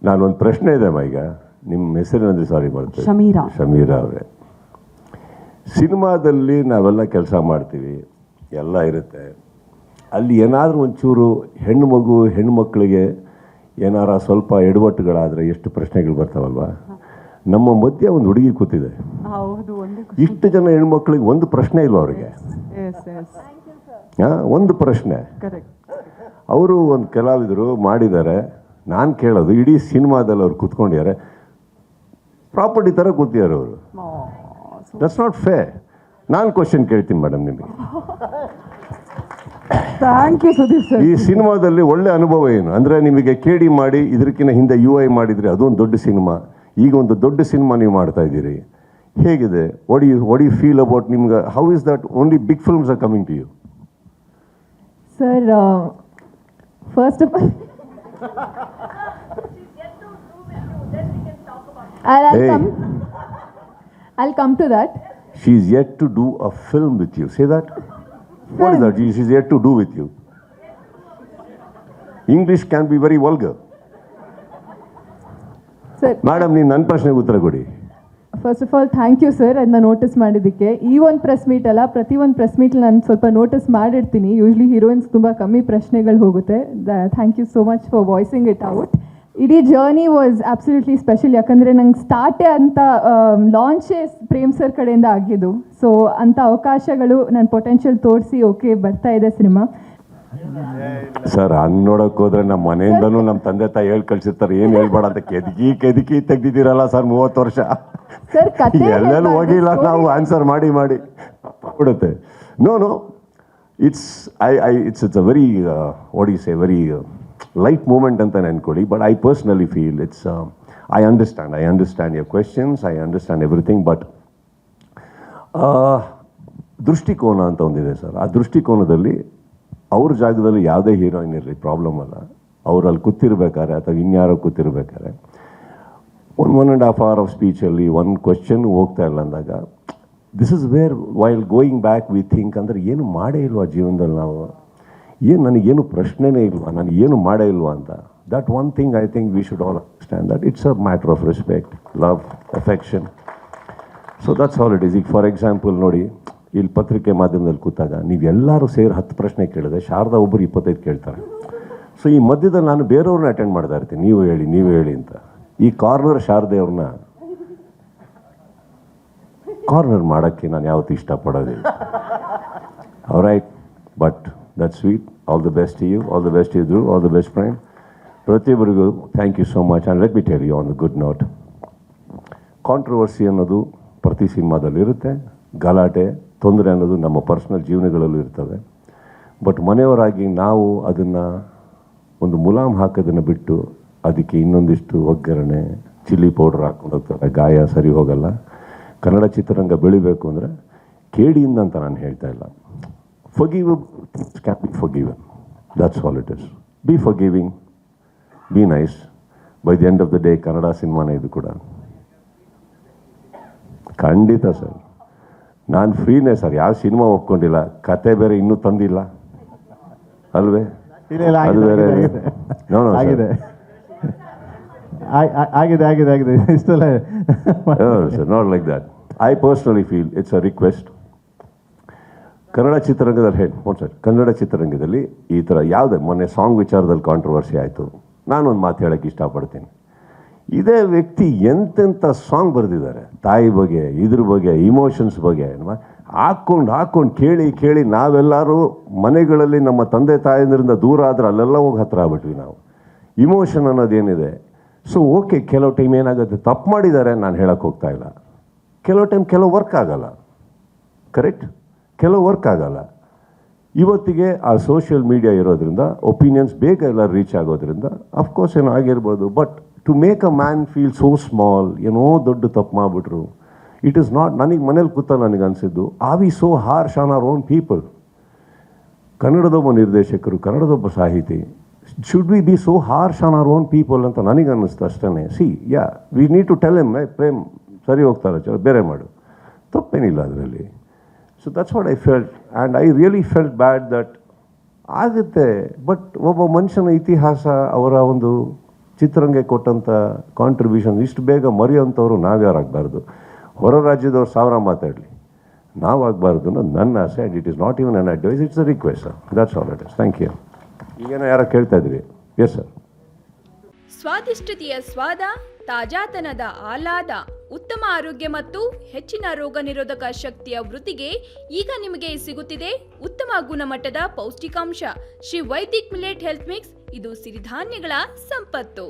ನಾನೊಂದು ಪ್ರಶ್ನೆ ಇದೆ ಅಮ್ಮ. ಈಗ ನಿಮ್ಮ ಹೆಸರಿನಂದ್ರೆ ಸಾರಿ ಮಾಡ್ತೀನಿ. ಶಮೀರಾ ಅವರೇ, ಸಿನಿಮಾದಲ್ಲಿ ನಾವೆಲ್ಲ ಕೆಲಸ ಮಾಡ್ತೀವಿ, ಎಲ್ಲ ಇರುತ್ತೆ. ಅಲ್ಲಿ ಏನಾದರೂ ಒಂಚೂರು ಹೆಣ್ಣುಮಕ್ಕಳಿಗೆ ಏನಾರ ಸ್ವಲ್ಪ ಎಡವಟ್ಟುಗಳಾದರೆ ಎಷ್ಟು ಪ್ರಶ್ನೆಗಳು ಬರ್ತಾವಲ್ವ. ನಮ್ಮ ಮಧ್ಯೆ ಒಂದು ಹುಡುಗಿ ಕೂತಿದೆ, ಇಷ್ಟು ಜನ ಹೆಣ್ಮಕ್ಳಿಗೆ ಒಂದು ಪ್ರಶ್ನೆ ಇಲ್ವ ಅವ್ರಿಗೆ? ಒಂದು ಪ್ರಶ್ನೆ. ಅವರು ಒಂದು ಕಲಾವಿದರು ಮಾಡಿದ್ದಾರೆ. ನಾನು ಕೇಳೋದು, ಇಡೀ ಸಿನಿಮಾದಲ್ಲಿ ಅವ್ರು ಕೂತ್ಕೊಂಡಿದ್ದಾರೆ, ಪ್ರಾಪರ್ಟಿ ಥರ ಕೂತಿದ್ದಾರೆ ಅವರು. That's not fair. ನಾನು ಕ್ವಶನ್ ಕೇಳ್ತೀನಿ ಮೇಡಮ್ ನಿಮಗೆ, ಈ ಸಿನಿಮಾದಲ್ಲಿ ಒಳ್ಳೆ ಅನುಭವ ಏನು ಅಂದರೆ, ನಿಮಗೆ KD ಮಾಡಿ ಇದಕ್ಕಿಂತ ಹಿಂದೆ UI ಮಾಡಿದರೆ ಅದೊಂದು ದೊಡ್ಡ ಸಿನಿಮಾ, ಈಗ ಒಂದು ದೊಡ್ಡ ಸಿನಿಮಾ ನೀವು ಮಾಡ್ತಾ ಇದ್ದೀರಿ, ಹೇಗಿದೆ? ವಾಟ್ ಯು ಫೀಲ್ ಅಬೌಟ್ ನಿಮ್ಗೆ? How is that only big films are coming to you? Sir, first of all I'll come to that. She is yet to do a film with you. Say that. What is that? She is yet to do with you. English can be very vulgar. Sir, madam, ನೀವು ನನ್ನ ಪ್ರಶ್ನೆಗೆ ಉತ್ತರ ಕೊಡಿ. First of all thank you sir, ಅದನ್ನ notice ಮಾಡಿದ್ದಕ್ಕೆ. ಈ ಒಂದು press meet ಅಲ್ಲ, ಪ್ರತಿ ಒಂದು ಪ್ರೆಸ್ ಮೀಟಲ್ಲಿ ನಾನು ಸ್ವಲ್ಪ ನೋಟಿಸ್ ಮಾಡಿರ್ತೀನಿ. ಯೂಶ್ವಲಿ ಹೀರೋಯಿನ್ಸ್ ತುಂಬ ಕಮ್ಮಿ ಪ್ರಶ್ನೆಗಳು ಹೋಗುತ್ತೆ. Thank you so much for voicing it out. ಇಡೀ ಜರ್ನಿ ವಾಸ್ ಅಬ್ಸಲ್ಯೂಟ್ಲಿ ಸ್ಪೆಷಲ್, ಯಾಕಂದರೆ ನಂಗೆ ಸ್ಟಾರ್ಟೇ ಅಂತ ಲಾಂಚೇ ಪ್ರೇಮ್ ಸರ್ ಕಡೆಯಿಂದ ಆಗಿದ್ದು. ಸೊ ಅಂಥ ಅವಕಾಶಗಳು ನನ್ನ ಪೊಟೆನ್ಷಿಯಲ್ ತೋರಿಸಿ ಓಕೆ ಬರ್ತಾ ಇದೆ ಸಿನಿಮಾ. ಸರ್, ಹಂಗೆ ನೋಡೋಕೆ ಹೋದ್ರೆ ನಮ್ಮ ಮನೆಯಿಂದನೂ ನಮ್ಮ ತಂದೆ ತಾಯಿ ಹೇಳಿ ಕಳ್ಸಿರ್ತಾರೆ, ಏನು ಹೇಳ್ಬೇಡ ಅಂತ. ಕೆದಕಿ ತೆಗ್ದಿದ್ದೀರಲ್ಲ ಸರ್ 30 ವರ್ಷ. ಸರ್, ಎಲ್ಲೆಲ್ಲೂ ಹೋಗಿಲ್ಲ ನಾವು, ಆನ್ಸರ್ ಮಾಡಿ ಬಿಡುತ್ತೆ. No it's it's a very what you say, very light moment ಅಂತ ಅನ್ಕೊಳ್ಳಿ. But I personally feel it's I understand your questions, I understand everything. But ದೃಷ್ಟಿಕೋನ ಅಂತ ಒಂದಿದೆ ಸರ್. ಆ ದೃಷ್ಟಿಕೋನದಲ್ಲಿ ಅವ್ರ ಜಾಗದಲ್ಲಿ ಯಾವುದೇ ಹೀರೋಯಿನ್ ಇರಲಿ ಪ್ರಾಬ್ಲಮ್ ಅಲ್ಲ. ಅವರಲ್ಲಿ ಕೂತಿರ್ಬೇಕಾದ್ರೆ ಅಥವಾ ಇನ್ಯಾರೋ ಕೂತಿರ್ಬೇಕಾದ್ರೆ 1.5 hour ಆಫ್ ಸ್ಪೀಚಲ್ಲಿ ಒಂದು ಕ್ವೆಶ್ಚನ್ ಹೋಗ್ತಾ ಇಲ್ಲ ಅಂದಾಗ, this is where while going back we think, ಅಂದರೆ ಏನು ಮಾಡೇ ಇಲ್ವಾ ಜೀವನದಲ್ಲಿ ನಾವು? ನನಗೇನು ಪ್ರಶ್ನೆನೇ ಇಲ್ವಾ, ನಾನು ಏನು ಮಾಡೇ ಇಲ್ವಾ ಅಂತ. That one thing I think we should all understand that it's a matter of respect, love, affection. So that's all it is. ಈಗ ಫಾರ್ ಎಕ್ಸಾಂಪಲ್ ನೋಡಿ, ಇಲ್ಲಿ ಪತ್ರಿಕೆ ಮಾಧ್ಯಮದಲ್ಲಿ ಕೂತಾಗ ನೀವೆಲ್ಲರೂ ಸೇರಿ 10 ಪ್ರಶ್ನೆ ಕೇಳಿದೆ, ಶಾರದಾ ಒಬ್ಬರು 25 ಕೇಳ್ತಾರೆ. ಸೊ ಈ ಮಧ್ಯದಲ್ಲಿ ನಾನು ಬೇರೆಯವ್ರನ್ನ ಅಟೆಂಡ್ ಮಾಡ್ತಾ ಇರ್ತೀನಿ, ನೀವು ಹೇಳಿ ಅಂತ. ಈ ಕಾರ್ನರ್ ಶಾರದೆ ಅವ್ರನ್ನ ಕಾರ್ನರ್ ಮಾಡೋಕ್ಕೆ ನಾನು ಯಾವತ್ತೂ ಇಷ್ಟಪಡೋದಿಲ್ಲ. Alright, but that sweet. All the best to you, all the best ಇದ್ರು, ಆಲ್ ದಿ ಬೆಸ್ಟ್ ಫ್ರೆಂಡ್. ಪ್ರತಿಯೊಬ್ಬರಿಗೂ thank you so much. And let me tell you on the good note, controversy ಅನ್ನೋದು ಪ್ರತಿ ಸಿನಿಮಾದಲ್ಲಿ ಇರುತ್ತೆ, ಗಲಾಟೆ ತೊಂದರೆ ಅನ್ನೋದು ನಮ್ಮ ಪರ್ಸ್ನಲ್ ಜೀವನಗಳಲ್ಲೂ ಇರ್ತವೆ. ಬಟ್ ಮನೆಯವರಾಗಿ ನಾವು ಅದನ್ನು ಒಂದು ಮುಲಾಮ್ ಹಾಕೋದನ್ನು ಬಿಟ್ಟು ಅದಕ್ಕೆ ಇನ್ನೊಂದಿಷ್ಟು ಒಗ್ಗರಣೆ, ಚಿಲ್ಲಿ ಪೌಡ್ರ್ ಹಾಕೊಂಡು ಹೋಗ್ತಾರೆ, ಗಾಯ ಸರಿ ಹೋಗಲ್ಲ. ಕನ್ನಡ ಚಿತ್ರರಂಗ ಬೆಳಿಬೇಕು ಅಂದರೆ KDಯಿಂದ ಅಂತ ನಾನು ಹೇಳ್ತಾ ಇಲ್ಲ. Forgive can be forgiven, that's all it is. Be forgiving, be nice. By the end of the day Kannada ಸಿನಿಮಾನೇ ಇದು ಕೂಡ. ಖಂಡಿತ ಸರ್, ನಾನು ಫ್ರೀನೇ ಸರ್, ಯಾವ ಸಿನಿಮಾ ಒಪ್ಕೊಂಡಿಲ್ಲ. ಕತೆ ಬೇರೆ ಇನ್ನೂ ತಂದಿಲ್ಲ ಅಲ್ವೇ? ಅದು ಬೇರೆ ಆಗಿದೆ ಇಷ್ಟೆಲ್ಲ sir, not like that. I personally feel it's a request. Kannada ಚಿತ್ರರಂಗದಲ್ಲಿ ಈ ಥರ ಯಾವುದೇ, ಮೊನ್ನೆ ಸಾಂಗ್ ವಿಚಾರದಲ್ಲಿ ಕಾಂಟ್ರವರ್ಸಿ ಆಯಿತು. ನಾನೊಂದು ಮಾತು ಹೇಳೋಕ್ಕೆ ಇಷ್ಟಪಡ್ತೀನಿ. ಇದೇ ವ್ಯಕ್ತಿ ಎಂತೆಂಥ ಸಾಂಗ್ ಬರೆದಿದ್ದಾರೆ, ತಾಯಿ ಬಗ್ಗೆ, ಇದ್ರ ಬಗ್ಗೆ, ಇಮೋಷನ್ಸ್ ಬಗ್ಗೆ ಹಾಕ್ಕೊಂಡು ಕೇಳಿ ನಾವೆಲ್ಲರೂ ಮನೆಗಳಲ್ಲಿ ನಮ್ಮ ತಂದೆ ತಾಯಂದ್ರಿಂದ ದೂರ ಆದರೆ ಅಲ್ಲೆಲ್ಲ ಹೋಗಿ ಹತ್ರ ಆಗ್ಬಿಟ್ವಿ ನಾವು. ಇಮೋಷನ್ ಅನ್ನೋದೇನಿದೆ. ಸೊ ಓಕೆ, ಕೆಲವು ಟೈಮ್ ಏನಾಗುತ್ತೆ, ತಪ್ಪು ಮಾಡಿದ್ದಾರೆ, ನಾನು ಹೇಳೋಕ್ಕೆ ಹೋಗ್ತಾ ಇಲ್ಲ. ಕೆಲವು ಟೈಮ್ ಕೆಲವು ವರ್ಕ್ ಆಗಲ್ಲ, ಕರೆಕ್ಟ್, ಕೆಲವು ವರ್ಕ್ ಆಗಲ್ಲ. ಇವತ್ತಿಗೆ ಆ ಸೋಷಿಯಲ್ ಮೀಡಿಯಾ ಇರೋದ್ರಿಂದ ಒಪಿನಿಯನ್ಸ್ ಬೇಗ ಎಲ್ಲ ರೀಚ್ ಆಗೋದ್ರಿಂದ ಅಫ್ಕೋರ್ಸ್ ಏನೋ ಆಗಿರ್ಬೋದು. But to make a man feel so small, ಏನೋ ದೊಡ್ಡ ತಪ್ಪು ಮಾಡಿಬಿಟ್ರು, ಇಟ್ ಈಸ್ ನಾಟ್. ನನಗೆ ಮನೇಲಿ ಕೂತ ನನಗೆ ಅನಿಸಿದ್ದು, are we so harsh on our own people? ಕನ್ನಡದೊಬ್ಬ ನಿರ್ದೇಶಕರು, ಕನ್ನಡದೊಬ್ಬ ಸಾಹಿತಿ, should we be so harsh on our own people ಅಂತ ನನಗೆ ಅನ್ನಿಸ್ತು ಅಷ್ಟೇ. We need to tell him, Prem ಸರಿ ಹೋಗ್ತಾರೆ, ಚಲೋ ಬೇರೆ ಮಾಡು, ತಪ್ಪೇನಿಲ್ಲ ಅದರಲ್ಲಿ. So that's what I felt, and I really felt bad that ಆಗುತ್ತೆ. ಬಟ್ ಒಬ್ಬ ಮನುಷ್ಯನ ಇತಿಹಾಸ, ಅವರ ಒಂದು ಚಿತ್ರರಂಗಕ್ಕೆ ಕೊಟ್ಟಂಥ ಕಾಂಟ್ರಿಬ್ಯೂಷನ್ ಇಷ್ಟು ಬೇಗ ಮರೆಯುವಂಥವ್ರು ನಾವ್ಯಾರಾಗಬಾರ್ದು. ಹೊರ ರಾಜ್ಯದವ್ರು 1000 ಮಾತಾಡಲಿ, ನಾವಾಗಬಾರ್ದು ಅನ್ನೋದು ನನ್ನ ಆಸೆ. And it is not even an advice, it's a request sir. That's all it is. Thank you. ಈಗೇನೋ ಯಾರೋ ಕೇಳ್ತಾ ಇದ್ರಿ. Yes sir. ಸ್ವಾದಿಷ್ಟತೆಯ ಸ್ವಾದ, ತಾಜಾತನದ ಆಹ್ಲಾದ, ಉತ್ತಮ ಆರೋಗ್ಯ ಮತ್ತು ಹೆಚ್ಚಿನ ರೋಗ ನಿರೋಧಕ ಶಕ್ತಿಯ ವೃದ್ಧಿಗೆ ಈಗ ನಿಮಗೆ ಸಿಗುತ್ತಿದೆ ಉತ್ತಮ ಗುಣಮಟ್ಟದ ಪೌಷ್ಟಿಕಾಂಶ Shri Vaidik millet health mix. ಇದು ಸಿರಿಧಾನ್ಯಗಳ ಸಂಪತ್ತು.